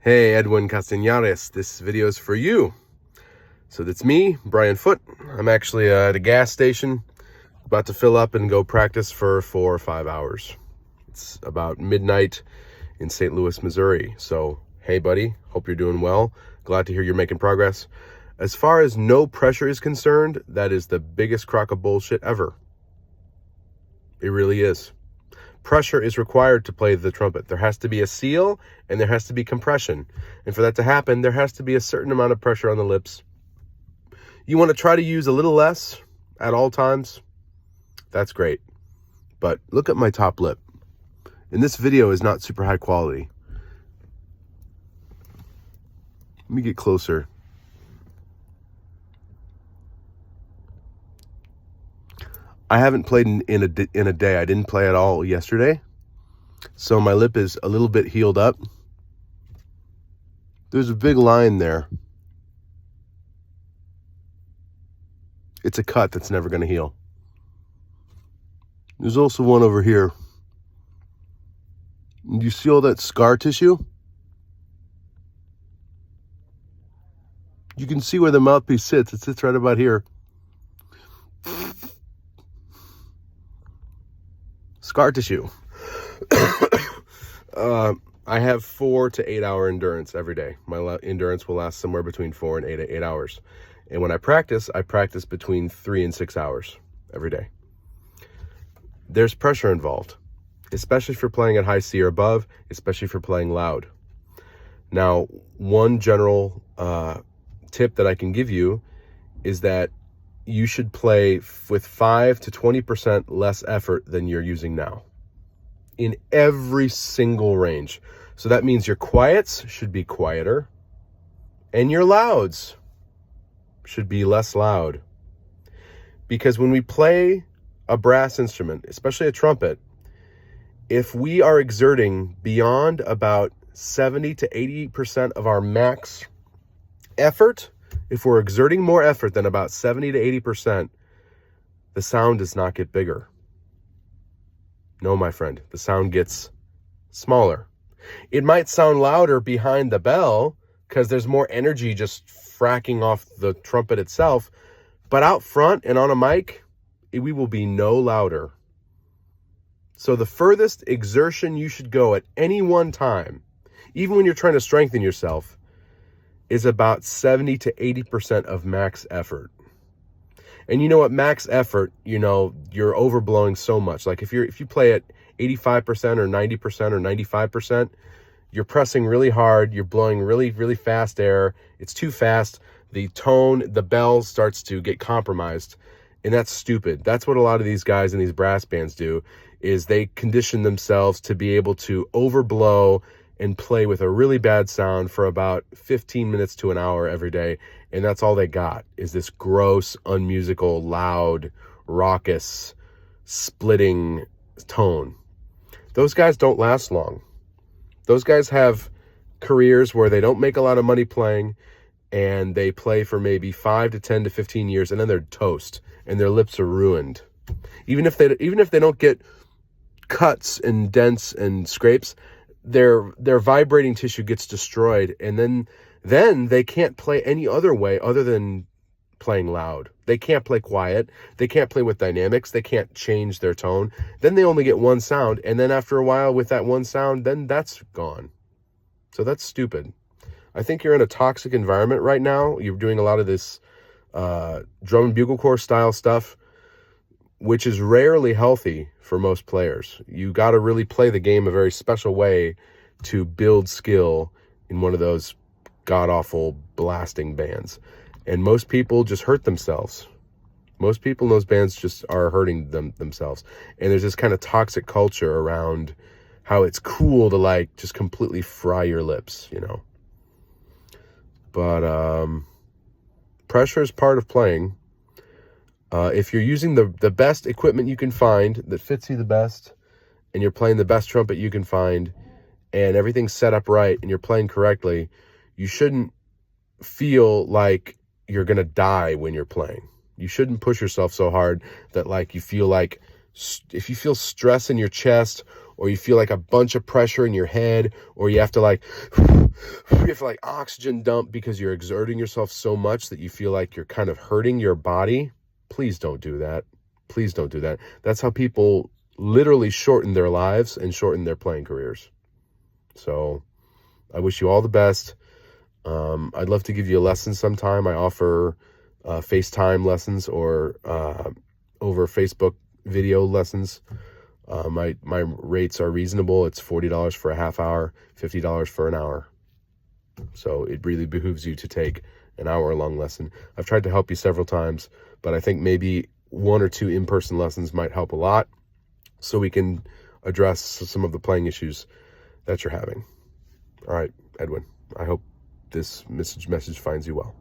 Hey, Edwin Castañares, this video is for you. So that's me, Brian Foote. I'm actually at a gas station, about to fill up and go practice for 4 or 5 hours. It's about midnight in St. Louis, Missouri. So, hey buddy, hope you're doing well. Glad to hear you're making progress. As far as no pressure is concerned, that is the biggest crock of bullshit ever. It really is. Pressure is required to play the trumpet. There has to be a seal and there has to be compression. And for that to happen, there has to be a certain amount of pressure on the lips. You want to try to use a little less at all times. That's great. But look at my top lip. And this video is not super high quality. Let me get closer. I haven't played in a day. I didn't play at all yesterday. So my lip is a little bit healed up. There's a big line there. It's a cut that's never going to heal. There's also one over here. Do you see all that scar tissue? You can see where the mouthpiece sits. It sits right about here. Scar tissue. I have 4 to 8 hour endurance every day. My endurance will last somewhere between 4 and 8 hours. And when I practice between 3 and 6 hours every day. There's pressure involved, especially for playing at high C or above, especially for playing loud. Now, one general tip that I can give you is that you should play with 5 to 20% less effort than you're using now in every single range. So that means your quiets should be quieter and your louds should be less loud. Because when we play a brass instrument, especially a trumpet, if we are exerting beyond about 70 to 80% of our max effort, if we're exerting more effort than about 70 to 80%, the sound does not get bigger. No, my friend, the sound gets smaller. It might sound louder behind the bell because there's more energy just fracking off the trumpet itself, but out front and on a mic, we will be no louder. So the furthest exertion you should go at any one time, even when you're trying to strengthen yourself, is about 70 to 80% of max effort. And you know what, max effort, you're overblowing so much. Like if you play at 85% or 90% or 95%, you're pressing really hard, you're blowing really, really fast air. It's too fast. The tone, the bell starts to get compromised. And that's stupid. That's what a lot of these guys in these brass bands do, is they condition themselves to be able to overblow and play with a really bad sound for about 15 minutes to an hour every day. And that's all they got, is this gross, unmusical, loud, raucous, splitting tone. Those guys don't last long. Those guys have careers where they don't make a lot of money playing, and they play for maybe 5 to 10 to 15 years, and then they're toast, and their lips are ruined. Even if they don't get cuts and dents and scrapes, their vibrating tissue gets destroyed, and then they can't play any other way other than playing loud. They can't play quiet. They can't play with dynamics. They can't change their tone. Then they only get one sound, and then after a while with that one sound, then that's gone. So that's stupid. I think you're in a toxic environment right now. You're doing a lot of this drum and bugle corps style stuff, which is rarely healthy for most players. You got to really play the game a very special way to build skill in one of those god-awful blasting bands. And most people just hurt themselves. Most people in those bands just are hurting themselves. And there's this kind of toxic culture around how it's cool to just completely fry your lips, But pressure is part of playing. If you're using the best equipment you can find that fits you the best, and you're playing the best trumpet you can find, and everything's set up right, and you're playing correctly, you shouldn't feel like you're going to die when you're playing. You shouldn't push yourself so hard that you feel if you feel stress in your chest or you feel like a bunch of pressure in your head, or you have to like oxygen dump because you're exerting yourself so much that you feel like you're kind of hurting your body, please don't do that. Please don't do that. That's how people literally shorten their lives and shorten their playing careers. So I wish you all the best. I'd love to give you a lesson sometime. I offer FaceTime lessons or over Facebook video lessons. My rates are reasonable. It's $40 for a half hour, $50 for an hour. So it really behooves you to take an hour-long lesson. I've tried to help you several times, but I think maybe 1 or 2 in-person lessons might help a lot, so we can address some of the playing issues that you're having. All right, Edwin, I hope this message finds you well.